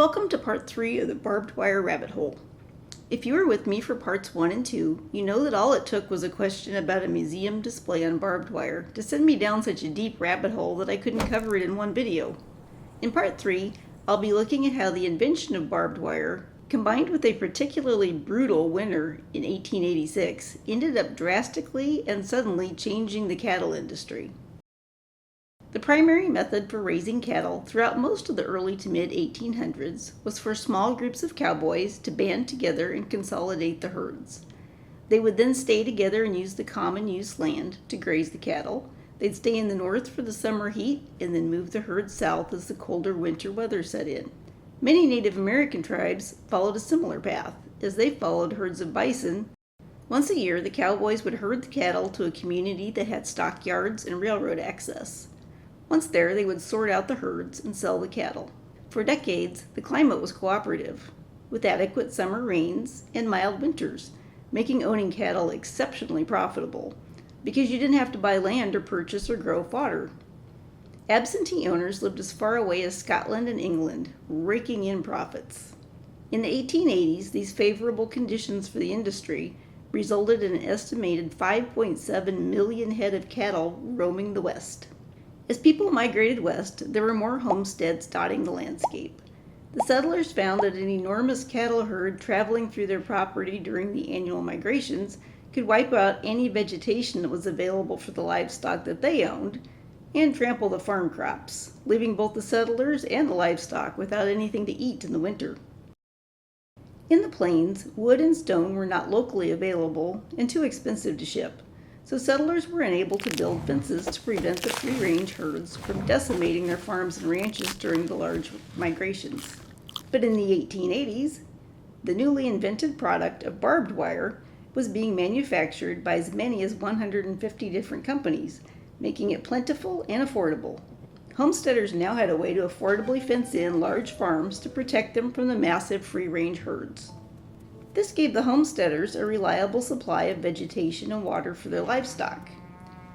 Welcome to part 3 of the barbed wire rabbit hole. If you were with me for parts 1 and 2, you know that all it took was a question about a museum display on barbed wire to send me down such a deep rabbit hole that I couldn't cover it in one video. In part 3, I'll be looking at how the invention of barbed wire, combined with a particularly brutal winter in 1886, ended up drastically and suddenly changing the cattle industry. The primary method for raising cattle throughout most of the early to mid-1800s was for small groups of cowboys to band together and consolidate the herds. They would then stay together and use the common use land to graze the cattle. They'd stay in the north for the summer heat and then move the herd south as the colder winter weather set in. Many Native American tribes followed a similar path, as they followed herds of bison. Once a year, the cowboys would herd the cattle to a community that had stockyards and railroad access. Once there, they would sort out the herds and sell the cattle. For decades, the climate was cooperative, with adequate summer rains and mild winters, making owning cattle exceptionally profitable, because you didn't have to buy land or purchase or grow fodder. Absentee owners lived as far away as Scotland and England, raking in profits. In the 1880s, these favorable conditions for the industry resulted in an estimated 5.7 million head of cattle roaming the West. As people migrated west, there were more homesteads dotting the landscape. The settlers found that an enormous cattle herd traveling through their property during the annual migrations could wipe out any vegetation that was available for the livestock that they owned and trample the farm crops, leaving both the settlers and the livestock without anything to eat in the winter. In the plains, wood and stone were not locally available and too expensive to ship. So settlers were unable to build fences to prevent the free-range herds from decimating their farms and ranches during the large migrations. But in the 1880s, the newly invented product of barbed wire was being manufactured by as many as 150 different companies, making it plentiful and affordable. Homesteaders now had a way to affordably fence in large farms to protect them from the massive free-range herds. This gave the homesteaders a reliable supply of vegetation and water for their livestock,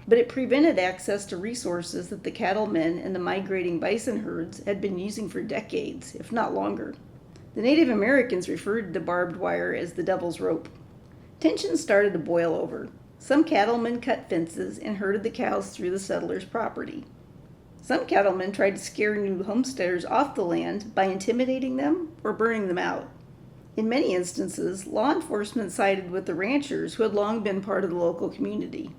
but it prevented access to resources that the cattlemen and the migrating bison herds had been using for decades, if not longer. The Native Americans referred to barbed wire as the devil's rope. Tensions started to boil over. Some cattlemen cut fences and herded the cows through the settlers' property. Some cattlemen tried to scare new homesteaders off the land by intimidating them or burning them out. In many instances, law enforcement sided with the ranchers who had long been part of the local community.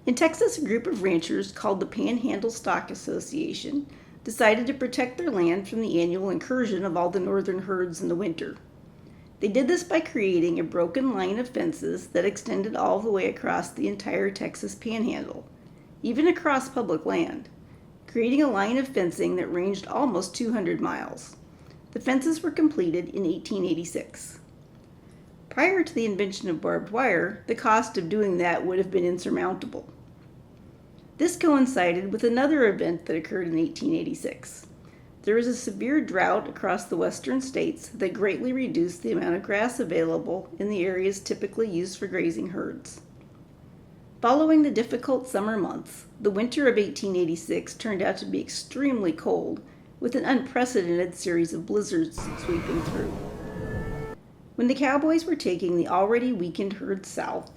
In Texas, a group of ranchers called the Panhandle Stock Association decided to protect their land from the annual incursion of all the northern herds in the winter. They did this by creating a broken line of fences that extended all the way across the entire Texas Panhandle, even across public land, creating a line of fencing that ranged almost 200 miles. The fences were completed in 1886. Prior to the invention of barbed wire, the cost of doing that would have been insurmountable. This coincided with another event that occurred in 1886. There was a severe drought across the western states that greatly reduced the amount of grass available in the areas typically used for grazing herds. Following the difficult summer months, the winter of 1886 turned out to be extremely cold, with an unprecedented series of blizzards sweeping through. When the cowboys were taking the already weakened herd south,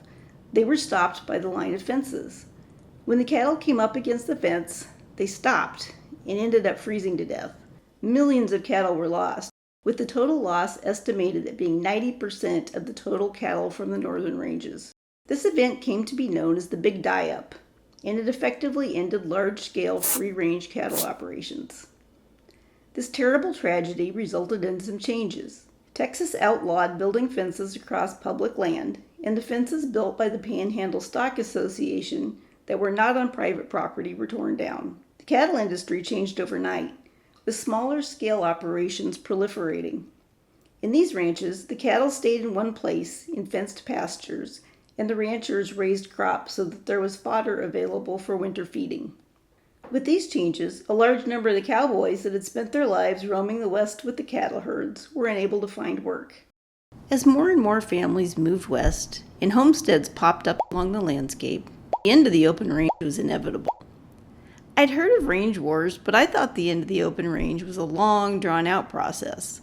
they were stopped by the line of fences. When the cattle came up against the fence, they stopped and ended up freezing to death. Millions of cattle were lost, with the total loss estimated at being 90% of the total cattle from the northern ranges. This event came to be known as the Big Die-Up, and it effectively ended large-scale free-range cattle operations. This terrible tragedy resulted in some changes. Texas outlawed building fences across public land, and the fences built by the Panhandle Stock Association that were not on private property were torn down. The cattle industry changed overnight, with smaller scale operations proliferating. In these ranches, the cattle stayed in one place in fenced pastures, and the ranchers raised crops so that there was fodder available for winter feeding. With these changes, a large number of the cowboys that had spent their lives roaming the West with the cattle herds were unable to find work. As more and more families moved west and homesteads popped up along the landscape, the end of the open range was inevitable. I'd heard of range wars, but I thought the end of the open range was a long, drawn-out process.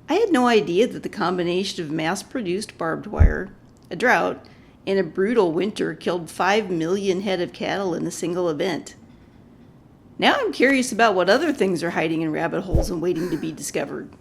I had no idea that the combination of mass-produced barbed wire, a drought, and a brutal winter killed 5 million head of cattle in a single event. Now I'm curious about what other things are hiding in rabbit holes and waiting to be discovered.